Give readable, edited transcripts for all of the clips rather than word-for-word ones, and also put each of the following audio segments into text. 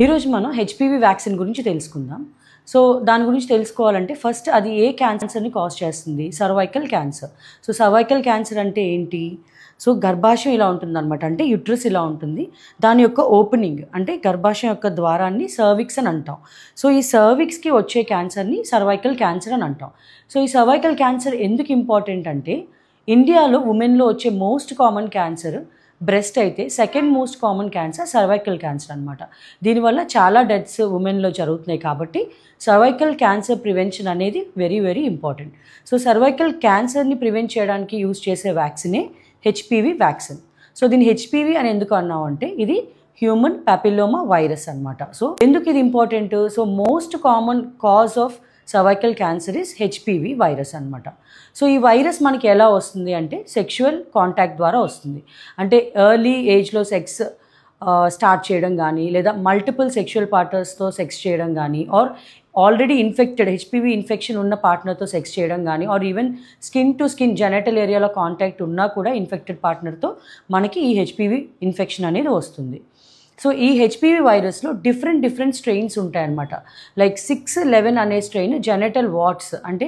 ఈరోజు మనం HPV vaccine గురించి తెలుసుకుందాం. సో దాని గురించి తెలుసుకోవాలంటే ఫస్ట్ అది ఏ క్యాన్సర్ని కాజ్ చేస్తుంది? Cervical cancer. So cervical cancer అంటే ఏంటి? సో గర్భాశయం ఇలా ఉంటుందన్నమాట. అంటే యుట్రస్ ఇలా ఉంటుంది. దాని యొక్క ఓపెనింగ్ అంటే గర్భాశయం యొక్క ద్వారాన్ని సర్విక్స్ అని అంటాం. సో ఈ సర్విక్స్కి వచ్చే క్యాన్సర్ని సర్వైకల్ క్యాన్సర్ అని అంటాం. సో ఈ సర్వైకల్ క్యాన్సర్ ఎందుకు ఇంపార్టెంట్ అంటే ఇండియాలో ఉమెన్లో వచ్చే మోస్ట్ కామన్ క్యాన్సర్ బ్రెస్ట్ అయితే second most common cancer cervical cancer అనమాట. దీనివల్ల చాలా డెత్స్ ఉమెన్లో జరుగుతున్నాయి కాబట్టి సర్వైకల్ క్యాన్సర్ ప్రివెన్షన్ అనేది very very important. So cervical క్యాన్సర్ని ప్రివెంట్ చేయడానికి యూజ్ చేసే వ్యాక్సినే హెచ్పివి వ్యాక్సిన్. సో దీన్ని హెచ్పివి అని ఎందుకు అన్నామంటే ఇది హ్యూమన్ పాపిల్లోమా వైరస్ అనమాట. సో ఎందుకు ఇది important? So most common cause of cervical cancer is HPV virus అనమాట. సో ఈ వైరస్ మనకి ఎలా వస్తుంది అంటే సెక్షువల్ కాంటాక్ట్ ద్వారా వస్తుంది. అంటే ఎర్లీ ఏజ్లో సెక్స్ స్టార్ట్ చేయడం కానీ, లేదా మల్టిపుల్ సెక్షువల్ పార్ట్నర్స్తో సెక్స్ చేయడం కానీ, or already infected HPV infection ఉన్న పార్ట్నర్తో సెక్స్ చేయడం కానీ, or even skin to skin genital ఏరియాలో కాంటాక్ట్ ఉన్నా కూడా ఇన్ఫెక్టెడ్ పార్ట్నర్తో మనకి ఈ హెచ్పివి ఇన్ఫెక్షన్ అనేది వస్తుంది. సో ఈ హెచ్పివి వైరస్లో డిఫరెంట్ స్ట్రెయిన్స్ ఉంటాయన్నమాట. లైక్ 611 అనే స్ట్రెయిన్ జెనటల్ వాట్స్, అంటే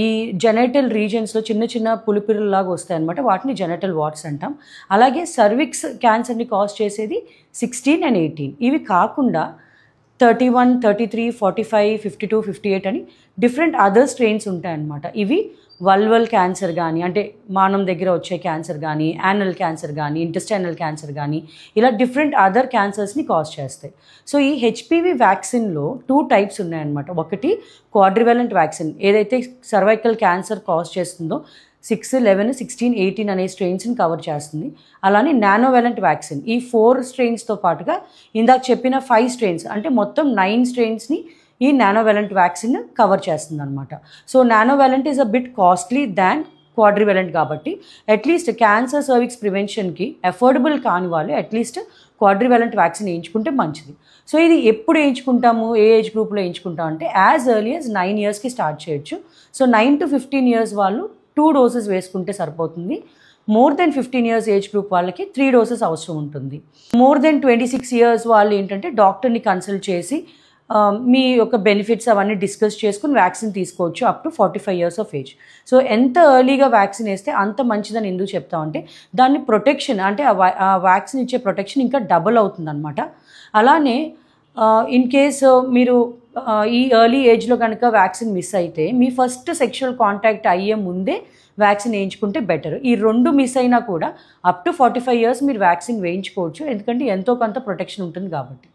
ఈ జెనటల్ రీజన్స్లో చిన్న చిన్న పులిపిరులాగా వస్తాయన్నమాట. వాటిని జెనటల్ వాట్స్ అంటాం. అలాగే సర్విక్స్ క్యాన్సర్ని కాజ్ చేసేది 16 and 18. ఇవి కాకుండా 31, 33, 45, 52, 58 అని డిఫరెంట్ అదర్ స్ట్రెయిన్స్ ఉంటాయన్నమాట. ఇవి వల్వల్ క్యాన్సర్ కానీ, అంటే మానం దగ్గర వచ్చే క్యాన్సర్ కానీ, యానల్ క్యాన్సర్ కానీ, ఇంటెస్టైనల్ క్యాన్సర్ కానీ, ఇలా డిఫరెంట్ అదర్ క్యాన్సర్స్ని కాజ్ చేస్తాయి. సో ఈ హెచ్పివి వ్యాక్సిన్లో 2 టైప్స్ ఉన్నాయన్నమాట. ఒకటి క్వాడ్రివెలెంట్ వ్యాక్సిన్, ఏదైతే సర్వైకల్ క్యాన్సర్ కాజ్ చేస్తుందో 6, 11, 16, 18 అనే స్ట్రెయిన్స్ని కవర్ చేస్తుంది. అలానే నానోవెలెంట్ వ్యాక్సిన్ ఈ 4 స్ట్రెయిన్స్తో పాటుగా ఇందాక చెప్పిన 5 స్ట్రెయిన్స్, అంటే మొత్తం 9 స్ట్రెయిన్స్ని ఈ నానోవెలెంట్ వ్యాక్సిన్ కవర్ చేస్తుంది అనమాట. So nonavalent is a bit costly than quadrivalent కాబట్టి అట్లీస్ట్ క్యాన్సర్ సర్విక్స్ ప్రివెన్షన్కి అఫోర్డబుల్ కాని వాళ్ళు అట్లీస్ట్ క్వాడ్రివెలెంట్ వ్యాక్సిన్ వేయించుకుంటే మంచిది. సో ఇది ఎప్పుడు వేయించుకుంటాము, ఏ ఏజ్ గ్రూప్లో వేయించుకుంటాం అంటే యాజ్ ఎర్లీ యాజ్ 9 yearsకి స్టార్ట్ చేయొచ్చు. సో 9 to 15 years వాళ్ళు 2 doses వేసుకుంటే సరిపోతుంది. More than 15 years age group వాళ్ళకి 3 doses అవసరం ఉంటుంది. మోర్ దెన్ 26 years వాళ్ళు ఏంటంటే డాక్టర్ని కన్సల్ట్ చేసి మీ యొక్క బెనిఫిట్స్ అవన్నీ డిస్కస్ చేసుకుని వ్యాక్సిన్ తీసుకోవచ్చు up to 45 years of age. So ఎంత ఎర్లీగా వ్యాక్సిన్ వేస్తే అంత మంచిదని ఎందుకు చెప్తామంటే దాన్ని ప్రొటెక్షన్, అంటే ఆ వ్యాక్సిన్ ఇచ్చే ప్రొటెక్షన్ ఇంకా డబుల్ అవుతుంది అనమాట. అలానే ఇన్ కేస్ మీరు ఈ ఎర్లీ ఏజ్లో కనుక వ్యాక్సిన్ మిస్ అయితే మీ ఫస్ట్ సెక్షువల్ కాంటాక్ట్ అయ్యే ముందే వ్యాక్సిన్ వేయించుకుంటే బెటర్. ఈ 2 మిస్ అయినా కూడా అప్ టు 45 years మీరు వ్యాక్సిన్ వేయించుకోవచ్చు, ఎందుకంటే ఎంతో కొంత ప్రొటెక్షన్ ఉంటుంది కాబట్టి.